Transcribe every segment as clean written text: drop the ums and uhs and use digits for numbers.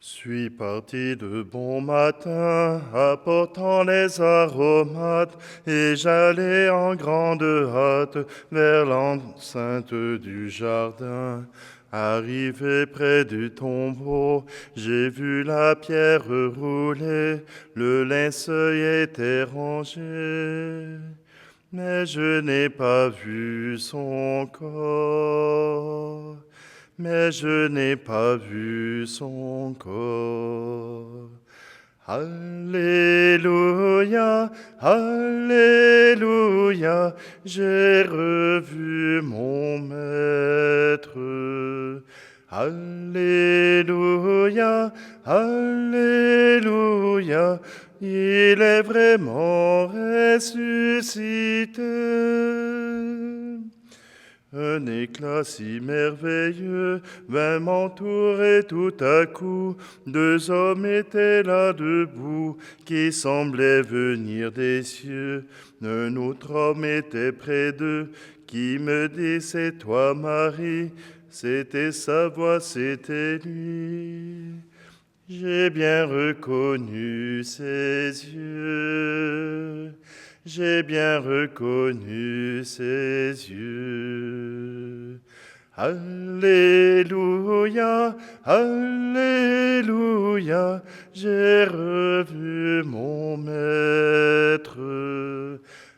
Suis parti de bon matin, apportant les aromates, et j'allais en grande hâte vers l'enceinte du jardin. Arrivé près du tombeau, j'ai vu la pierre rouler, le linceul était rangé, mais je n'ai pas vu son corps. Mais je n'ai pas vu son corps. Alléluia, Alléluia, j'ai revu mon maître. Alléluia, Alléluia, il est vraiment ressuscité. Un éclat si merveilleux vint m'entourer tout à coup. Deux hommes étaient là debout, qui semblaient venir des cieux. Un autre homme était près d'eux, qui me dit, c'est toi, Marie. C'était sa voix, c'était lui. J'ai bien reconnu ses yeux. J'ai bien reconnu ses yeux. Alléluia, Alléluia, j'ai revu mon maître.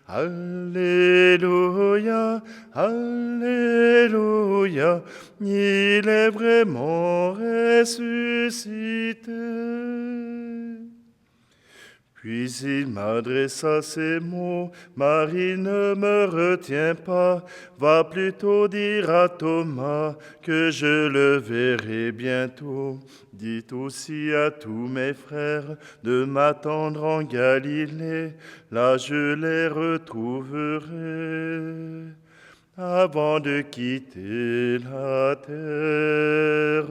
Alléluia, Alléluia, il est vraiment ressuscité. Puis il m'adressa ces mots, Marie, ne me retiens pas, va plutôt dire à Thomas que je le verrai bientôt. Dites aussi à tous mes frères de m'attendre en Galilée, là je les retrouverai. Avant de quitter la terre,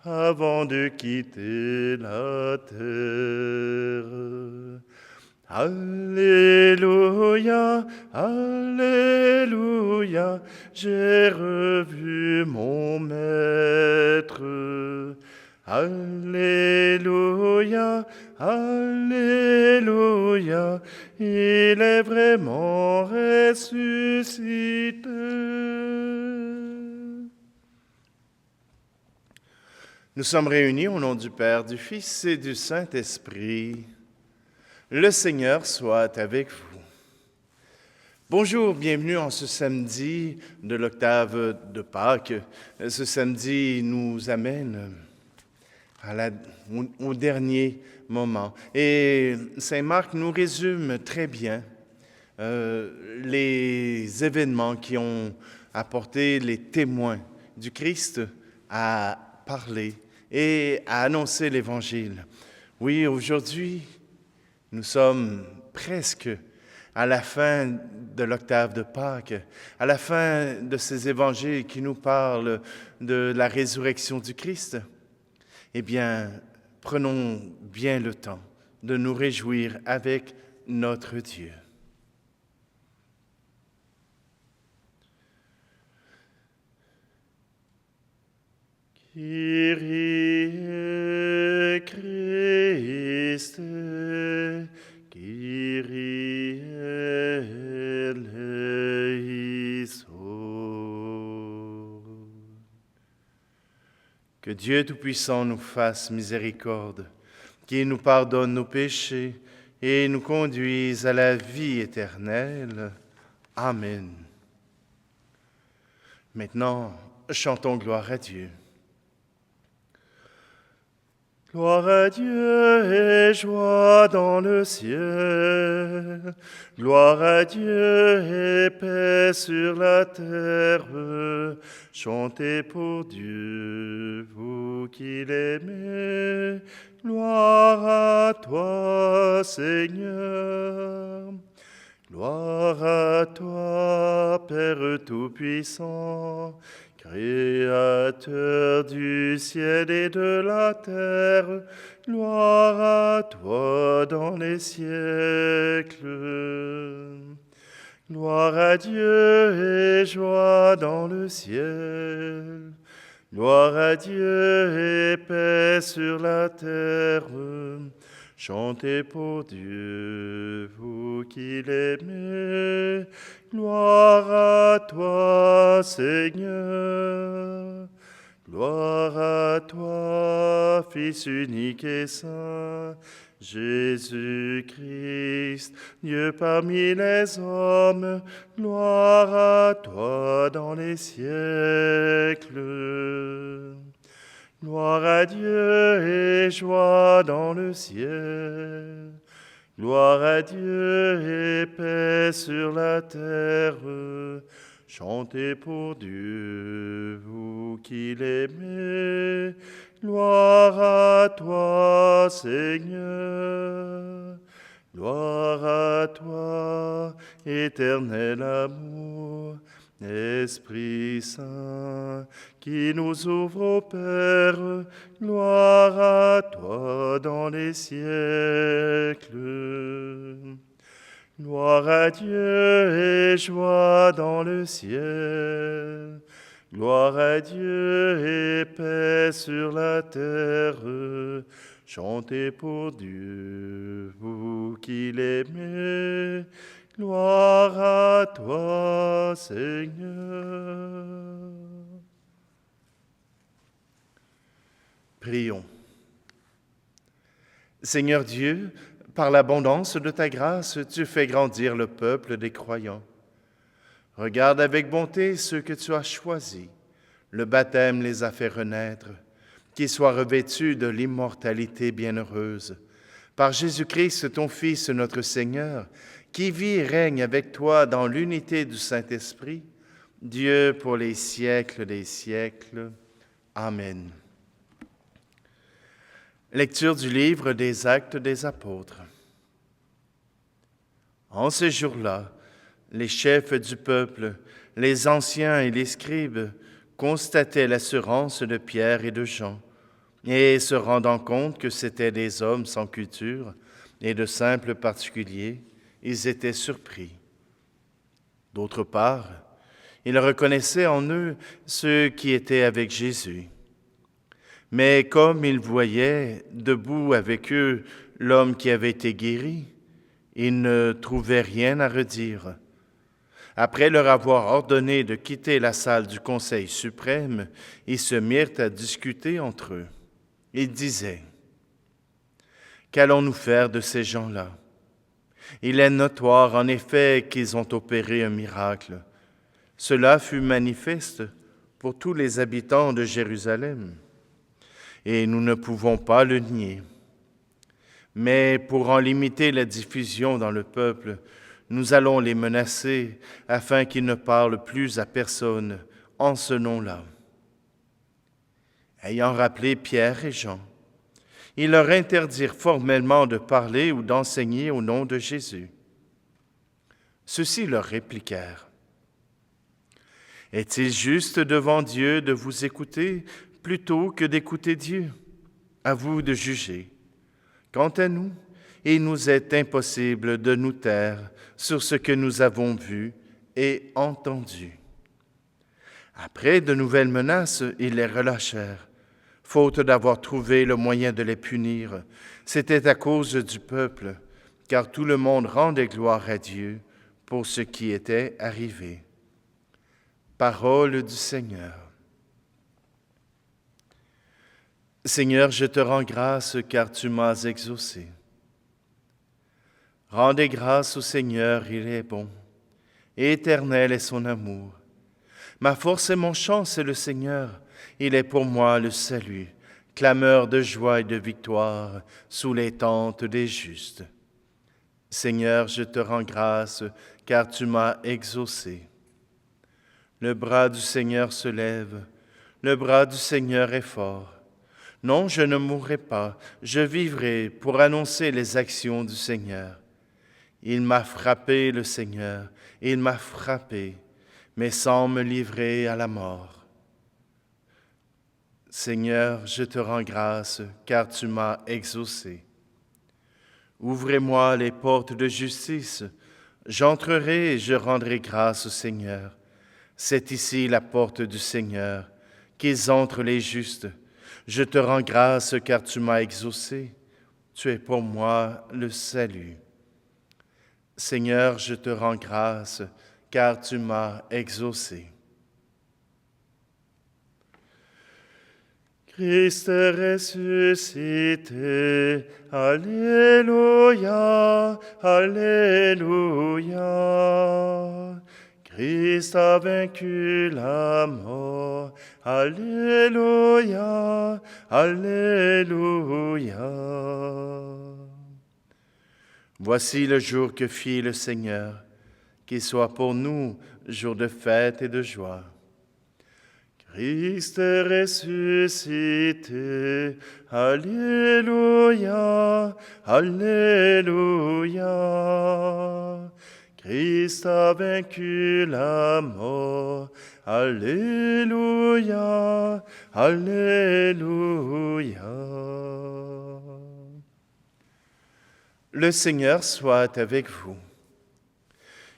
avant de quitter la terre. Alléluia, Alléluia, j'ai revu mon maître. Alléluia, Alléluia, il est vraiment ressuscité. Nous sommes réunis au nom du Père, du Fils et du Saint-Esprit. Le Seigneur soit avec vous. Bonjour, bienvenue en ce samedi de l'octave de Pâques. Ce samedi nous amène au dernier moment. Et Saint Marc nous résume très bien les événements qui ont apporté les témoins du Christ à parler et à annoncer l'Évangile. Oui, aujourd'hui, nous sommes presque à la fin de l'octave de Pâques, à la fin de ces évangiles qui nous parlent de la résurrection du Christ. Eh bien, prenons bien le temps de nous réjouir avec notre Dieu. Kyrie Christe, Kyrie eleison. Que Dieu Tout-Puissant nous fasse miséricorde, qu'il nous pardonne nos péchés et nous conduise à la vie éternelle. Amen. Maintenant, chantons gloire à Dieu. Gloire à Dieu et joie dans le ciel. Gloire à Dieu et paix sur la terre. Chantez pour Dieu, vous qui l'aimez. Gloire à toi, Seigneur. Gloire à toi, Père Tout-Puissant, Créateur du ciel et de la terre, gloire à toi dans les siècles. Gloire à Dieu et joie dans le ciel. Gloire à Dieu et paix sur la terre. Chantez pour Dieu, vous qui l'aimez. Gloire à toi, Seigneur. Gloire à toi, Fils unique et saint, Jésus-Christ, Dieu parmi les hommes. Gloire à toi dans les siècles. Gloire à Dieu et joie dans le ciel. Gloire à Dieu et paix sur la terre. Chantez pour Dieu, vous qui l'aimez. Gloire à toi, Seigneur. Gloire à toi, éternel amour. Esprit Saint, qui nous ouvre au Père, gloire à toi dans les siècles. Gloire à Dieu et joie dans le ciel. Gloire à Dieu et paix sur la terre. Chantez pour Dieu, vous qui l'aimez. Gloire à toi, Seigneur. Prions. Seigneur Dieu, par l'abondance de ta grâce, tu fais grandir le peuple des croyants. Regarde avec bonté ceux que tu as choisis. Le baptême les a fait renaître, qu'ils soient revêtus de l'immortalité bienheureuse. Par Jésus-Christ, ton Fils, notre Seigneur, qui vit et règne avec toi dans l'unité du Saint-Esprit, Dieu pour les siècles des siècles. Amen. Lecture du livre des Actes des Apôtres. En ce jour-là, les chefs du peuple, les anciens et les scribes constataient l'assurance de Pierre et de Jean, et se rendant compte que c'étaient des hommes sans culture et de simples particuliers, ils étaient surpris. D'autre part, ils reconnaissaient en eux ceux qui étaient avec Jésus. Mais comme ils voyaient debout avec eux l'homme qui avait été guéri, ils ne trouvaient rien à redire. Après leur avoir ordonné de quitter la salle du Conseil suprême, ils se mirent à discuter entre eux. Ils disaient: « Qu'allons-nous faire de ces gens-là ? Il est notoire en effet qu'ils ont opéré un miracle. Cela fut manifeste pour tous les habitants de Jérusalem, et nous ne pouvons pas le nier. Mais pour en limiter la diffusion dans le peuple, nous allons les menacer afin qu'ils ne parlent plus à personne en ce nom-là. » Ayant rappelé Pierre et Jean, ils leur interdirent formellement de parler ou d'enseigner au nom de Jésus. Ceux-ci leur répliquèrent: « Est-il juste devant Dieu de vous écouter plutôt que d'écouter Dieu? À vous de juger. Quant à nous, il nous est impossible de nous taire sur ce que nous avons vu et entendu. » Après de nouvelles menaces, ils les relâchèrent, faute d'avoir trouvé le moyen de les punir. C'était à cause du peuple, car tout le monde rendait gloire à Dieu pour ce qui était arrivé. Parole du Seigneur. Seigneur, je te rends grâce car tu m'as exaucé. Rendez grâce au Seigneur, il est bon, et éternel est son amour. Ma force et mon chant, c'est le Seigneur, il est pour moi le salut, clameur de joie et de victoire sous les tentes des justes. Seigneur, je te rends grâce car tu m'as exaucé. Le bras du Seigneur se lève, le bras du Seigneur est fort. Non, je ne mourrai pas, je vivrai pour annoncer les actions du Seigneur. Il m'a frappé, le Seigneur, il m'a frappé, mais sans me livrer à la mort. Seigneur, je te rends grâce, car tu m'as exaucé. Ouvrez-moi les portes de justice, j'entrerai et je rendrai grâce au Seigneur. C'est ici la porte du Seigneur, qu'ils entrent les justes. Je te rends grâce car tu m'as exaucé. Tu es pour moi le salut. Seigneur, je te rends grâce car tu m'as exaucé. Christ est ressuscité, Alléluia, Alléluia. Christ a vaincu la mort, Alléluia, Alléluia. Voici le jour que fit le Seigneur, qu'il soit pour nous jour de fête et de joie. Christ est ressuscité, Alléluia, Alléluia. Christ a vaincu la mort, Alléluia, Alléluia. Le Seigneur soit avec vous.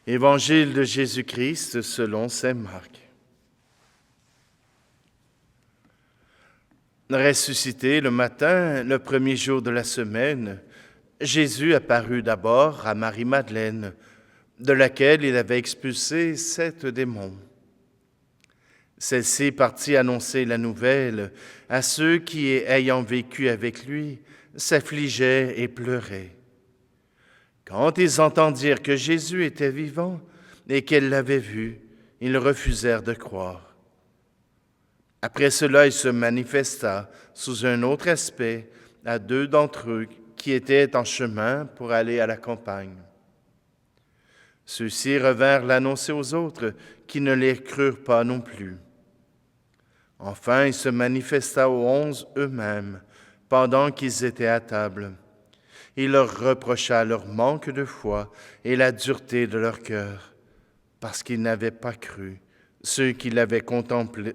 Évangile de Jésus-Christ selon saint Marc. Ressuscité le matin, le premier jour de la semaine, Jésus apparut d'abord à Marie-Madeleine, de laquelle il avait expulsé 7 démons. Celle-ci partit annoncer la nouvelle à ceux qui, ayant vécu avec lui, s'affligeaient et pleuraient. Quand ils entendirent que Jésus était vivant et qu'elle l'avait vu, ils refusèrent de croire. Après cela, il se manifesta sous un autre aspect à 2 d'entre eux qui étaient en chemin pour aller à la campagne. Ceux-ci revinrent l'annoncer aux autres qui ne les crurent pas non plus. Enfin, il se manifesta aux 11 eux-mêmes pendant qu'ils étaient à table. Il leur reprocha leur manque de foi et la dureté de leur cœur, parce qu'ils n'avaient pas cru ceux qui l'avaient contemplé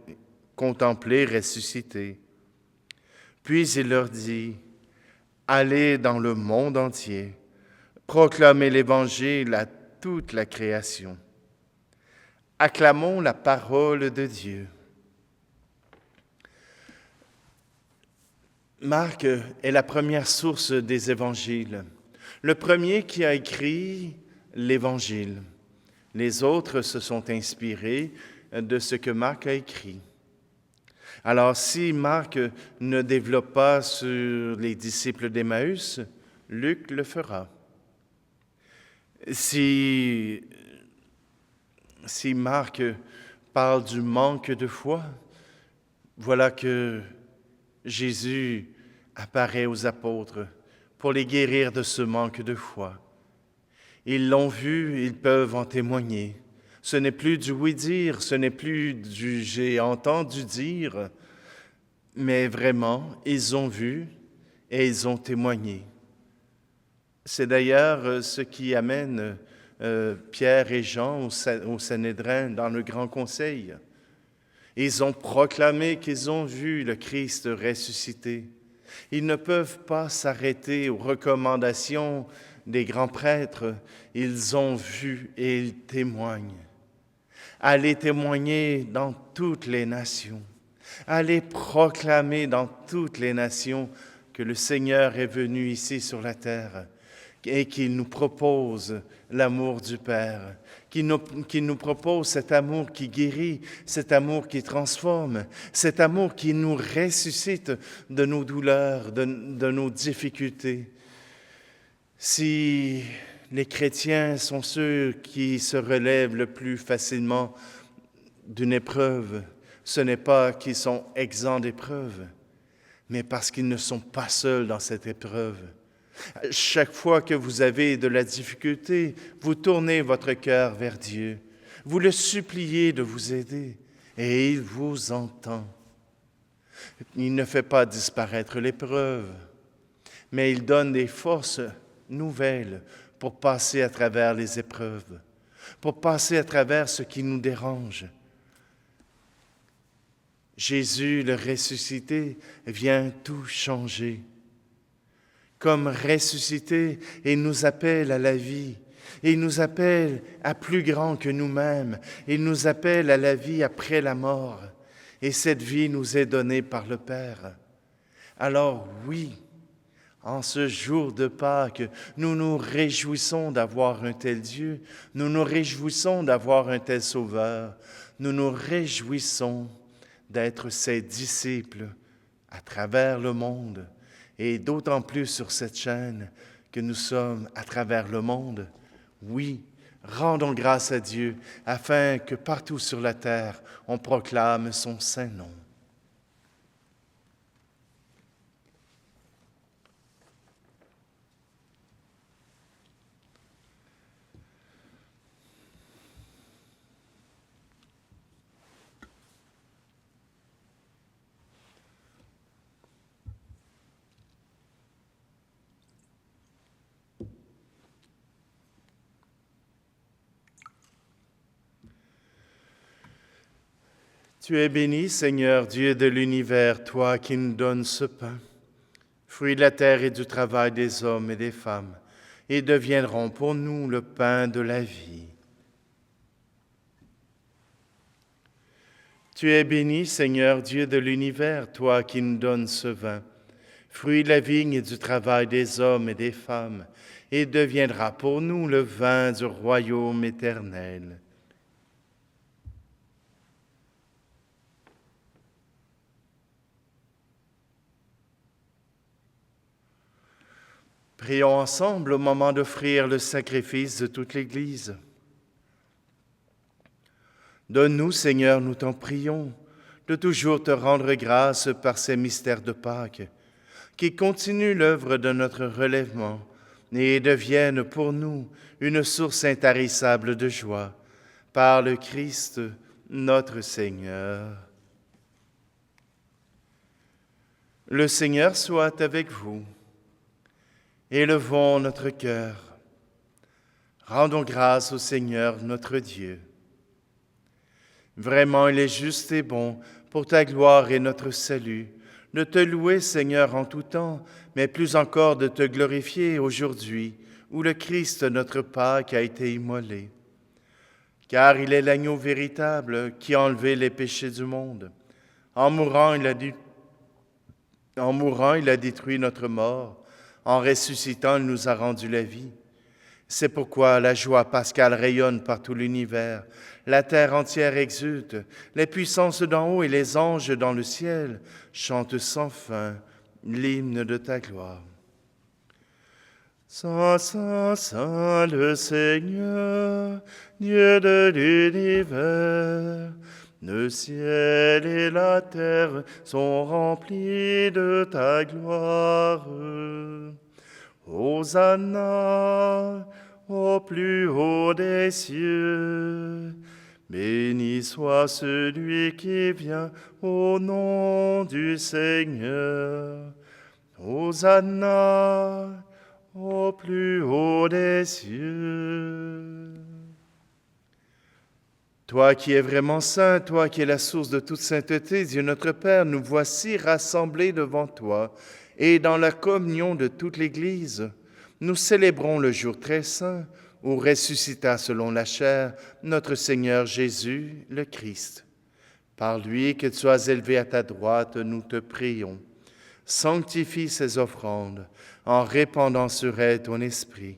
ressuscité. Puis il leur dit, « Allez dans le monde entier, proclamez l'Évangile à toute la création. Acclamons la parole de Dieu. » Marc est la première source des évangiles, le premier qui a écrit l'Évangile. Les autres se sont inspirés de ce que Marc a écrit. Alors, si Marc ne développe pas sur les disciples d'Emmaüs, Luc le fera. Si Marc parle du manque de foi, voilà que Jésus apparaît aux apôtres pour les guérir de ce manque de foi. Ils l'ont vu, ils peuvent en témoigner. Ce n'est plus du oui-dire, ce n'est plus du « j'ai entendu dire », mais vraiment, ils ont vu et ils ont témoigné. C'est d'ailleurs ce qui amène Pierre et Jean au Sanhédrin dans le Grand Conseil. Ils ont proclamé qu'ils ont vu le Christ ressuscité. Ils ne peuvent pas s'arrêter aux recommandations des grands prêtres. Ils ont vu et ils témoignent. Allez témoigner dans toutes les nations. Allez proclamer dans toutes les nations que le Seigneur est venu ici sur la terre et qu'il nous propose l'amour du Père, qu'il nous propose cet amour qui guérit, cet amour qui transforme, cet amour qui nous ressuscite de nos douleurs, de nos difficultés. Si les chrétiens sont ceux qui se relèvent le plus facilement d'une épreuve, ce n'est pas qu'ils sont exempts d'épreuves, mais parce qu'ils ne sont pas seuls dans cette épreuve. Chaque fois que vous avez de la difficulté, vous tournez votre cœur vers Dieu. Vous le suppliez de vous aider et il vous entend. Il ne fait pas disparaître l'épreuve, mais il donne des forces nouvelles pour passer à travers les épreuves, pour passer à travers ce qui nous dérange. Jésus, le ressuscité, vient tout changer. Comme ressuscité, il nous appelle à la vie. Il nous appelle à plus grand que nous-mêmes. Il nous appelle à la vie après la mort. et cette vie nous est donnée par le Père. Alors oui, en ce jour de Pâques, nous nous réjouissons d'avoir un tel Dieu, nous nous réjouissons d'avoir un tel Sauveur, nous nous réjouissons d'être ses disciples à travers le monde, et d'autant plus sur cette chaîne que nous sommes à travers le monde. Oui, rendons grâce à Dieu afin que partout sur la terre, on proclame son saint nom. Tu es béni, Seigneur, Dieu de l'univers, toi qui nous donnes ce pain, fruit de la terre et du travail des hommes et des femmes, et deviendront pour nous le pain de la vie. Tu es béni, Seigneur, Dieu de l'univers, toi qui nous donnes ce vin, fruit de la vigne et du travail des hommes et des femmes, et deviendra pour nous le vin du royaume éternel. Prions ensemble au moment d'offrir le sacrifice de toute l'Église. Donne-nous, Seigneur, nous t'en prions, de toujours te rendre grâce par ces mystères de Pâques, qui continuent l'œuvre de notre relèvement et deviennent pour nous une source intarissable de joie, par le Christ, notre Seigneur. Le Seigneur soit avec vous. Élevons notre cœur. Rendons grâce au Seigneur notre Dieu. Vraiment, il est juste et bon, pour ta gloire et notre salut, de te louer, Seigneur, en tout temps, mais plus encore de te glorifier aujourd'hui, où le Christ, notre Pâque, a été immolé. Car il est l'agneau véritable qui a enlevé les péchés du monde. En mourant, il a détruit notre mort. En ressuscitant, il nous a rendu la vie. C'est pourquoi la joie pascale rayonne par tout l'univers. La terre entière exulte. Les puissances d'en haut et les anges dans le ciel chantent sans fin l'hymne de ta gloire. Saint, Saint, Saint le Seigneur, Dieu de l'univers, le ciel et la terre sont remplis de ta gloire. Hosanna au plus haut des cieux. Béni soit celui qui vient au nom du Seigneur. Hosanna au plus haut des cieux. Toi qui es vraiment saint, toi qui es la source de toute sainteté, Dieu notre Père, nous voici rassemblés devant toi et dans la communion de toute l'Église. Nous célébrons le jour très saint où ressuscita selon la chair notre Seigneur Jésus, le Christ. Par lui que tu as élevé à ta droite, nous te prions. Sanctifie ces offrandes en répandant sur elles ton esprit,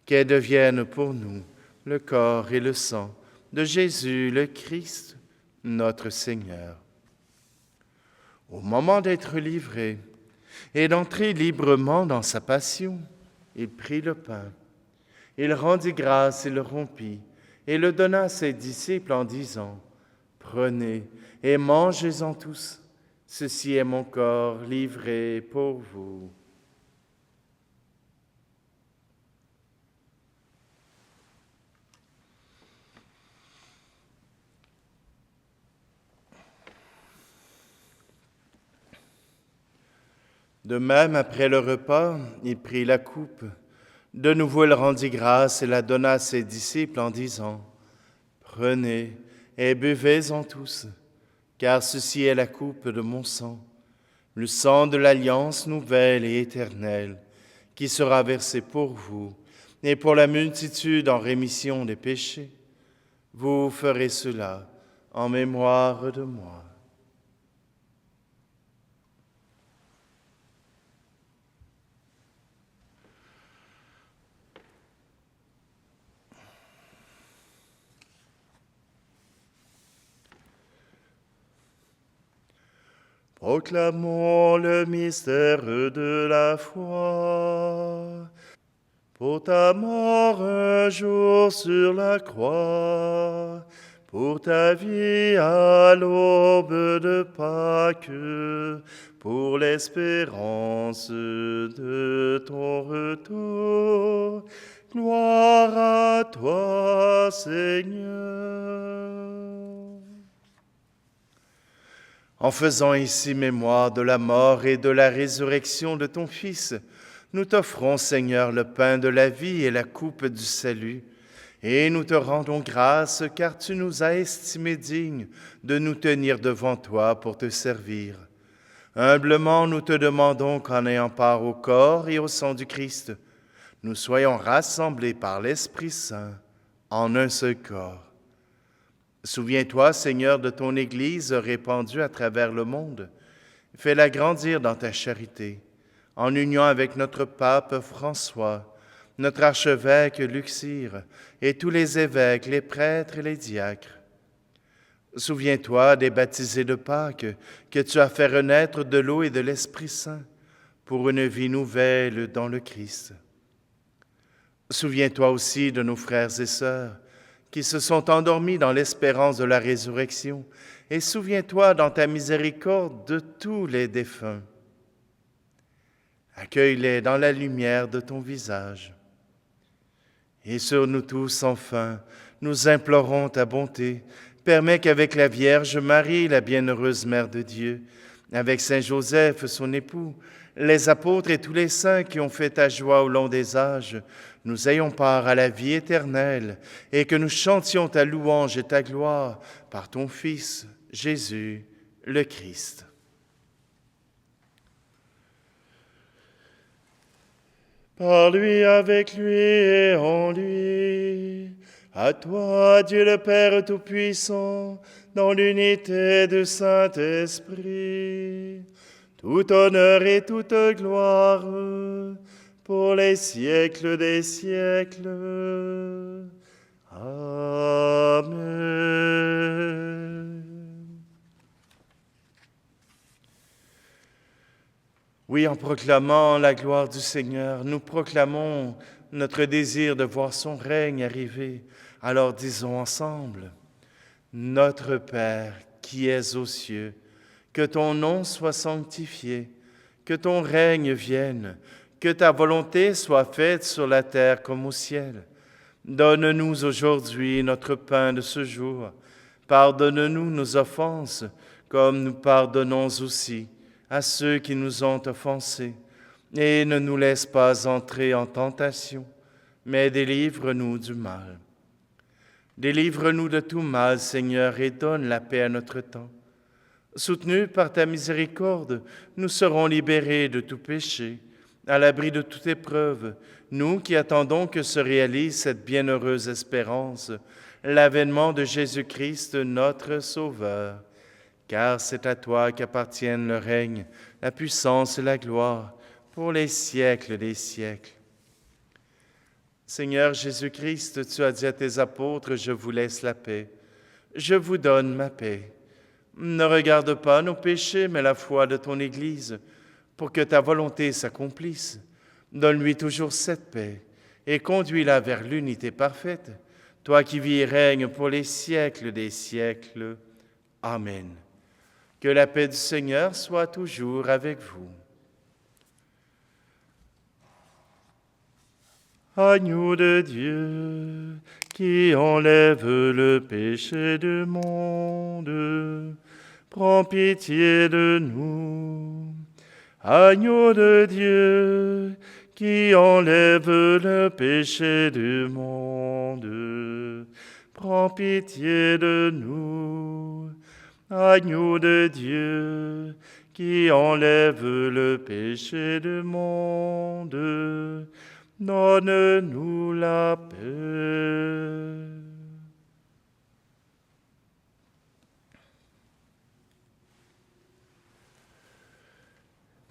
qu'elles deviennent pour nous le corps et le sang de Jésus le Christ, notre Seigneur. Au moment d'être livré et d'entrer librement dans sa passion, il prit le pain, il rendit grâce et le rompit, et le donna à ses disciples en disant, « Prenez et mangez-en tous, ceci est mon corps livré pour vous. » De même, après le repas, il prit la coupe. De nouveau, il rendit grâce et la donna à ses disciples en disant, « Prenez et buvez-en tous, car ceci est la coupe de mon sang, le sang de l'alliance nouvelle et éternelle, qui sera versé pour vous et pour la multitude en rémission des péchés. Vous ferez cela en mémoire de moi. » Proclamons le mystère de la foi. Pour ta mort un jour sur la croix, pour ta vie à l'aube de Pâques, pour l'espérance de ton retour. Gloire à toi, Seigneur. En faisant ici mémoire de la mort et de la résurrection de ton Fils, nous t'offrons, Seigneur, le pain de la vie et la coupe du salut, et nous te rendons grâce car tu nous as estimés dignes de nous tenir devant toi pour te servir. Humblement, nous te demandons qu'en ayant part au corps et au sang du Christ, nous soyons rassemblés par l'Esprit Saint en un seul corps. Souviens-toi, Seigneur, de ton Église répandue à travers le monde. Fais-la grandir dans ta charité, en union avec notre pape François, notre archevêque Luxire, et tous les évêques, les prêtres et les diacres. Souviens-toi des baptisés de Pâques que tu as fait renaître de l'eau et de l'Esprit Saint pour une vie nouvelle dans le Christ. Souviens-toi aussi de nos frères et sœurs qui se sont endormis dans l'espérance de la résurrection, et souviens-toi dans ta miséricorde de tous les défunts. Accueille-les dans la lumière de ton visage. Et sur nous tous, enfin, nous implorons ta bonté. Permets qu'avec la Vierge Marie, la bienheureuse Mère de Dieu, avec Saint Joseph, son époux, les apôtres et tous les saints qui ont fait ta joie au long des âges, nous ayons part à la vie éternelle et que nous chantions ta louange et ta gloire par ton Fils, Jésus, le Christ. Par lui, avec lui et en lui, à toi, Dieu le Père Tout-Puissant, dans l'unité du Saint-Esprit, tout honneur et toute gloire pour les siècles des siècles. Amen. Oui, en proclamant la gloire du Seigneur, nous proclamons notre désir de voir son règne arriver. Alors disons ensemble, Notre Père qui es aux cieux, que ton nom soit sanctifié, que ton règne vienne, que ta volonté soit faite sur la terre comme au ciel. Donne-nous aujourd'hui notre pain de ce jour. Pardonne-nous nos offenses, comme nous pardonnons aussi à ceux qui nous ont offensés. Et ne nous laisse pas entrer en tentation, mais délivre-nous du mal. Délivre-nous de tout mal, Seigneur, et donne la paix à notre temps. Soutenus par ta miséricorde, nous serons libérés de tout péché, à l'abri de toute épreuve, nous qui attendons que se réalise cette bienheureuse espérance, l'avènement de Jésus-Christ, notre Sauveur. Car c'est à toi qu'appartiennent le règne, la puissance et la gloire, pour les siècles des siècles. Seigneur Jésus-Christ, tu as dit à tes apôtres, je vous laisse la paix, je vous donne ma paix. Ne regarde pas nos péchés, mais la foi de ton Église, pour que ta volonté s'accomplisse. Donne-lui toujours cette paix et conduis-la vers l'unité parfaite, toi qui vis et règnes pour les siècles des siècles. Amen. Que la paix du Seigneur soit toujours avec vous. Agneau de Dieu, qui enlève le péché du monde, prends pitié de nous. Agneau de Dieu, qui enlève le péché du monde, prends pitié de nous. Agneau de Dieu, qui enlève le péché du monde, donne-nous la paix.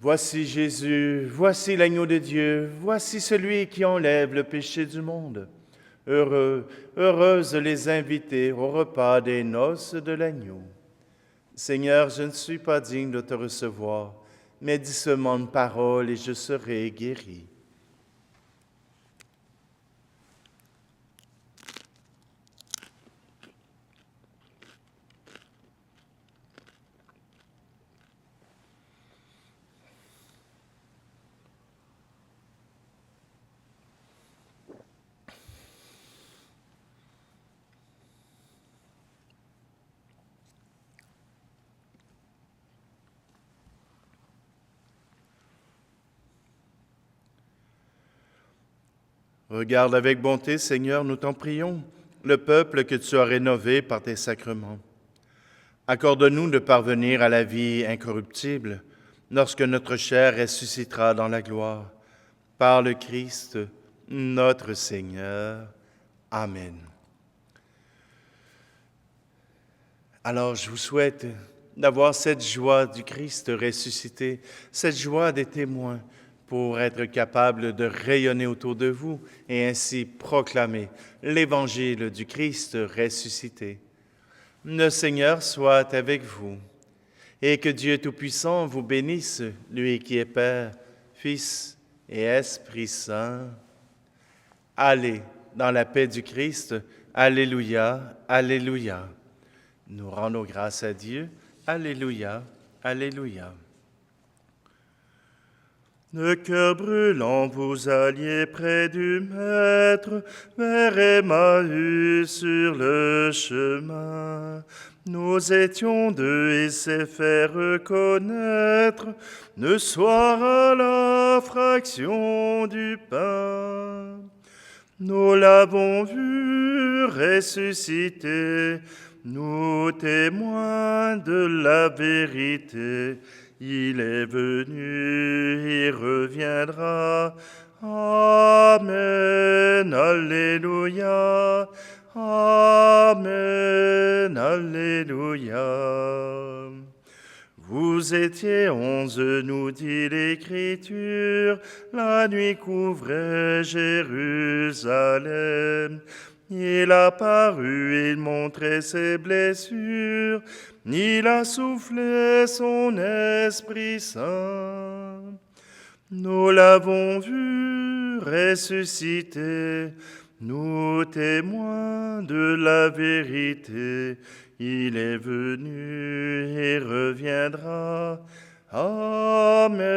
Voici Jésus, voici l'agneau de Dieu, voici celui qui enlève le péché du monde. Heureux, heureuses les invités au repas des noces de l'agneau. Seigneur, je ne suis pas digne de te recevoir, mais dis seulement une parole et je serai guéri. Regarde avec bonté, Seigneur, nous t'en prions, le peuple que tu as rénové par tes sacrements. Accorde-nous de parvenir à la vie incorruptible lorsque notre chair ressuscitera dans la gloire. Par le Christ, notre Seigneur. Amen. Alors je vous souhaite d'avoir cette joie du Christ ressuscité, cette joie des témoins, pour être capable de rayonner autour de vous et ainsi proclamer l'évangile du Christ ressuscité. Le Seigneur soit avec vous et que Dieu Tout-Puissant vous bénisse, lui qui est Père, Fils et Esprit Saint. Allez dans la paix du Christ. Alléluia, alléluia. Nous rendons grâce à Dieu. Alléluia, alléluia. Le cœur brûlant, vous alliez près du Maître, vers Emmaüs sur le chemin. Nous étions deux et s'est fait reconnaître, le soir à la fraction du pain. Nous l'avons vu ressusciter, nous témoins de la vérité. Il est venu et reviendra. Amen, alléluia. Amen, alléluia. Vous étiez 11, nous dit l'Écriture, la nuit couvrait Jérusalem. Il apparut, il montrait ses blessures, il a soufflé son Esprit Saint. Nous l'avons vu ressusciter, nous témoins de la vérité. Il est venu et reviendra. Amen,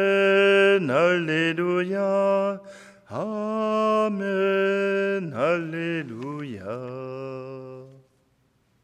alléluia. Amen, alléluia.